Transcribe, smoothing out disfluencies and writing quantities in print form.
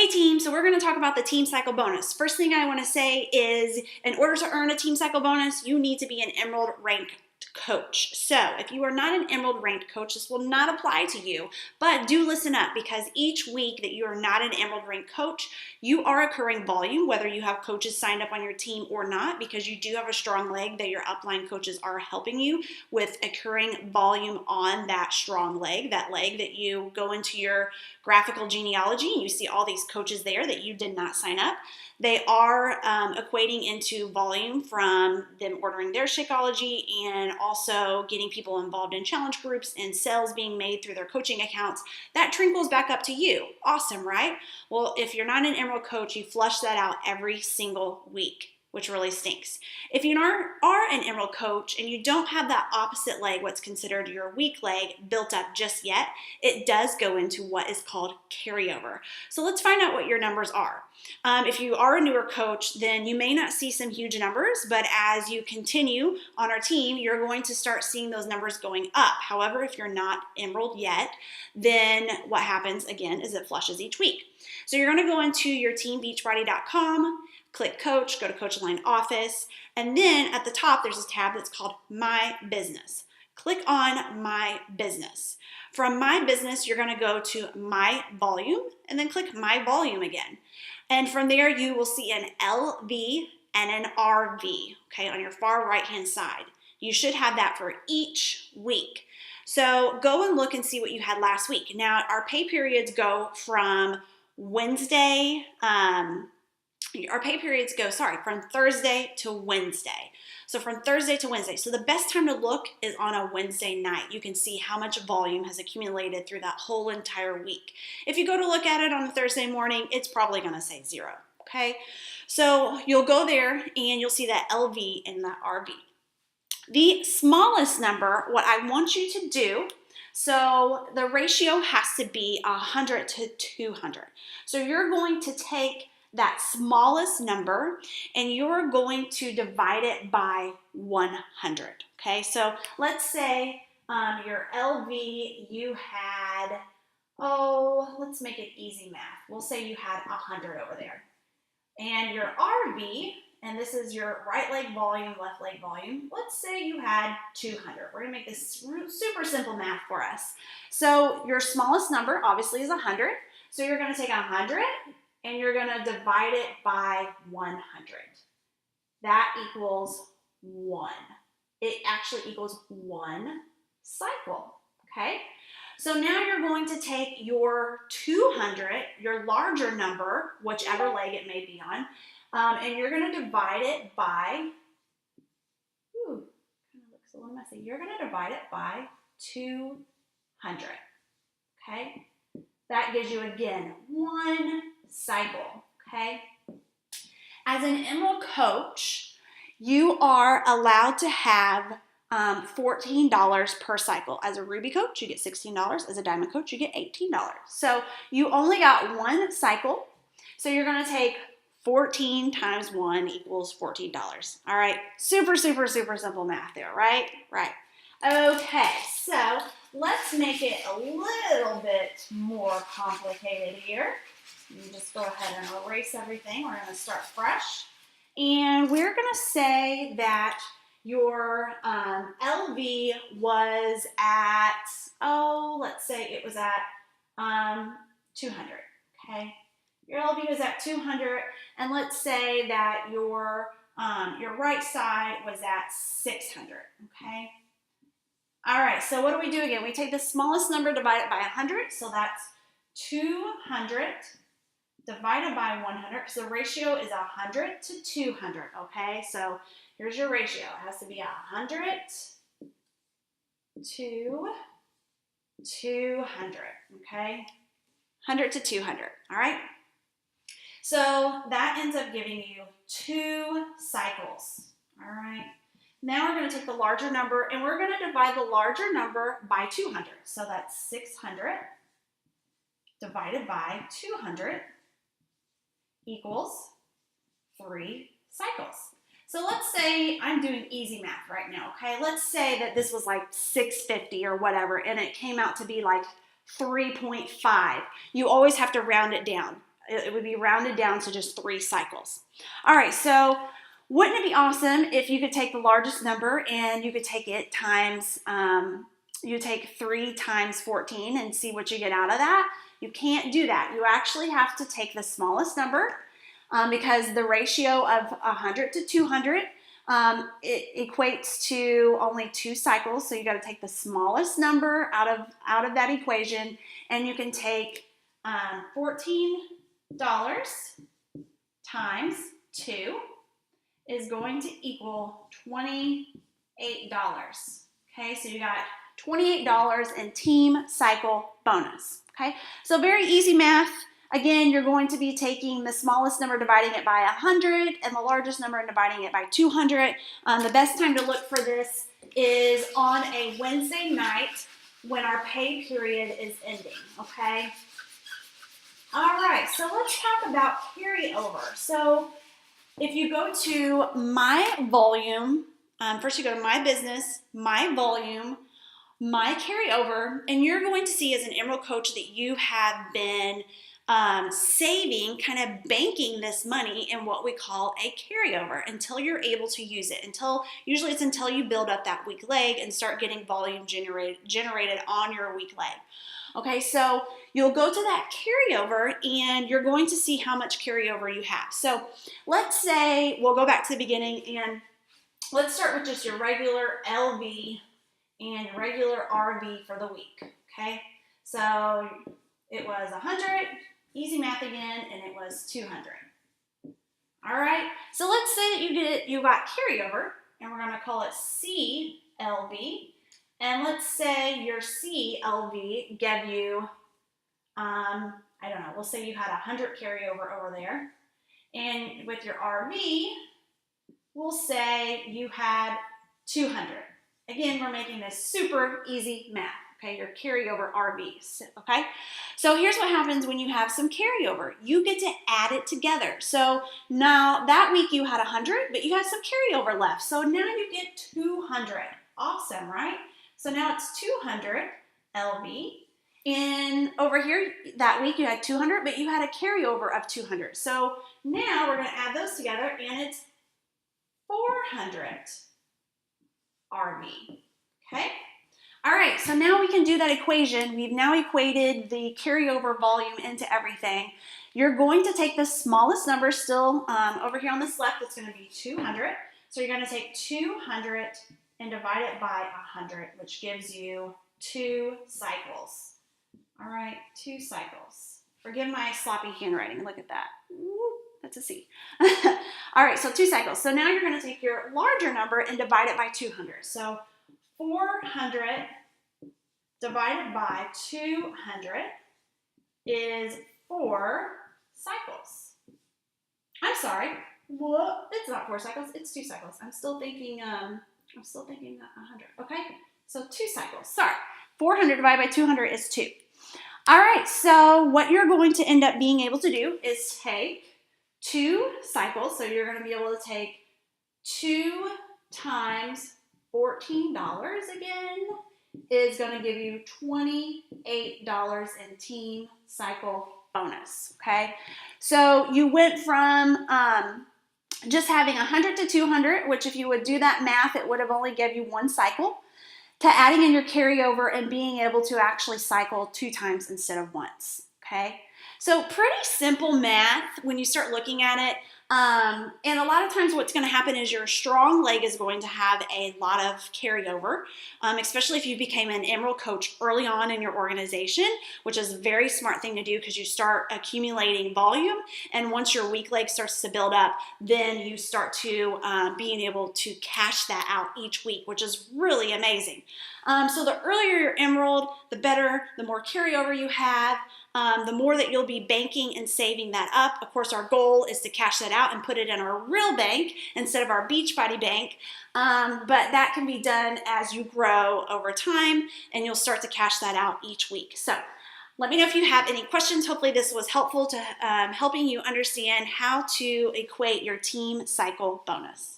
Hey team, so we're going to talk about the team cycle bonus. First thing I want to say is in order to earn a team cycle bonus, you need to be an Emerald ranked coach. So if you are not an Emerald ranked coach, this will not apply to you, but do listen up because each week that you are not an Emerald ranked coach, you are accruing volume, whether you have coaches signed up on your team or not, because you do have a strong leg that your upline coaches are helping you with accruing volume on that strong leg, that leg that you go into your graphical genealogy and you see all these coaches there that you did not sign up. They are equating into volume from them ordering their Shakeology and also getting people involved in challenge groups and sales being made through their coaching accounts. That trickles back up to you. Awesome, right? Well, if you're not an Emerald coach, you flush that out every single week, which really stinks. If you are an Emerald coach and you don't have that opposite leg, what's considered your weak leg, built up just yet, it does go into what is called carryover. So let's find out what your numbers are. If you are a newer coach, then you may not see some huge numbers, but as you continue on our team, you're going to start seeing those numbers going up. However, if you're not Emerald yet, then what happens again is it flushes each week. So you're going to go into your teambeachbody.com, click coach, go to Coach Align Office, and then at the top there's a tab that's called My Business. Click on My Business. From My Business, you're going to go to My Volume and then click My Volume again. And from there, you will see an LV and an RV, okay, on your far right-hand side. You should have that for each week. So go and look and see what you had last week. Now, our pay periods go from Wednesday, from Thursday to Wednesday. So from Thursday to Wednesday. So the best time to look is on a Wednesday night. You can see how much volume has accumulated through that whole entire week. If you go to look at it on a Thursday morning, it's probably going to say 0. Okay. So you'll go there and you'll see that LV and that RV. The smallest number, what I want you to do, so the ratio has to be 100 to 200. So you're going to take that smallest number and you're going to divide it by 100. Okay, so let's say your LV you had, let's make it easy math. We'll say you had 100 over there. And your RV, and this is your right leg volume, left leg volume, let's say you had 200. We're going to make this super simple math for us. So your smallest number obviously is 100. So you're going to take 100 and you're going to divide it by 100. That equals 1. It actually equals 1 cycle, okay? So now you're going to take your 200, your larger number, whichever leg it may be on, and you're going to divide it by, kind of looks a little messy. You're going to divide it by 200, okay? That gives you, again, 1 cycle, okay? As an Emerald coach, you are allowed to have $14 per cycle. As a Ruby coach, you get $16. As a Diamond coach, you get $18. So you only got 1 cycle. So you're going to take 14 times 1 equals $14. All right, super simple math there, right? Right. Okay, so let's make it a little bit more complicated here. You just go ahead and erase everything. We're going to start fresh. And we're going to say that your LV was at, let's say it was at 200, okay? Your LV was at 200, and let's say that your right side was at 600, okay? All right, so what do we do again? We take the smallest number, divide it by 100, so that's 200 divided by 100, because the ratio is 100 to 200, okay? So here's your ratio. It has to be 100 to 200, okay? 100 to 200, all right? So that ends up giving you 2 cycles, all right? Now we're going to take the larger number, and we're going to divide the larger number by 200. So that's 600 divided by 200 equals 3 cycles. So let's say I'm doing easy math right now, okay? Let's say that this was like 650 or whatever, and it came out to be like 3.5. You always have to round it down. it would be rounded down to just 3 cycles. All right, so wouldn't it be awesome if you could take the largest number and you could take it times, you take 3 times 14 and see what you get out of that? You can't do that. You actually have to take the smallest number because the ratio of 100 to 200, it equates to only 2 cycles. So you got to take the smallest number out of that equation, and you can take $14 times 2 is going to equal $28. Okay, so you got $28 in team cycle bonus. Okay, so very easy math. Again, you're going to be taking the smallest number, dividing it by 100, and the largest number and dividing it by 200. The best time to look for this is on a Wednesday night when our pay period is ending, okay? All right, so let's talk about carryover. So if you go to my volume, first you go to my business, my volume, my carryover, and you're going to see as an Emerald coach that you have been saving, kind of banking this money in what we call a carryover until you're able to use it. Usually it's until you build up that weak leg and start getting volume generated on your weak leg. Okay, so you'll go to that carryover and you're going to see how much carryover you have. So let's say we'll go back to the beginning and let's start with just your regular LV and your regular RV for the week. Okay, so it was 100, easy math again, and it was 200. All right, so let's say that you got carryover, and we're going to call it CLV. And let's say your CLV gave you, I don't know, we'll say you had 100 carryover over there. And with your RV, we'll say you had 200. Again, we're making this super easy math, okay, your carryover RVs, okay? So here's what happens when you have some carryover. You get to add it together. So now that week you had 100, but you had some carryover left. So now you get 200. Awesome, right? So now it's 200 LV. And over here, that week you had 200, but you had a carryover of 200. So now we're going to add those together, and it's 400 RV. Okay? All right, so now we can do that equation. We've now equated the carryover volume into everything. You're going to take the smallest number still over here on this left. It's going to be 200. So you're going to take 200 and divide it by 100, which gives you 2 cycles. All right, 2 cycles. Forgive my sloppy handwriting. Look at that. Ooh, that's a C. All right, so 2 cycles. So now you're going to take your larger number and divide it by 200. So 400 divided by 200 is 4 cycles. I'm sorry. What? It's not 4 cycles. It's 2 cycles. I'm still thinking 100. Okay, so 2 cycles. Sorry. 400 divided by 200 is 2. All right, so what you're going to end up being able to do is take 2 cycles. So you're going to be able to take 2 times $14 again is going to give you $28 in team cycle bonus, okay? So you went from just having 100 to 200, which if you would do that math, it would have only give you 1 cycle, to adding in your carryover and being able to actually cycle 2 times instead of once, okay? So pretty simple math when you start looking at it. And a lot of times what's going to happen is your strong leg is going to have a lot of carryover, especially if you became an Emerald coach early on in your organization, which is a very smart thing to do because you start accumulating volume. And once your weak leg starts to build up, then you start to being able to cash that out each week, which is really amazing. So the earlier your Emerald, the better, the more carryover you have. The more that you'll be banking and saving that up. Of course, our goal is to cash that out and put it in our real bank instead of our Beachbody bank. But that can be done as you grow over time, and you'll start to cash that out each week. So let me know if you have any questions. Hopefully this was helpful to helping you understand how to equate your team cycle bonus.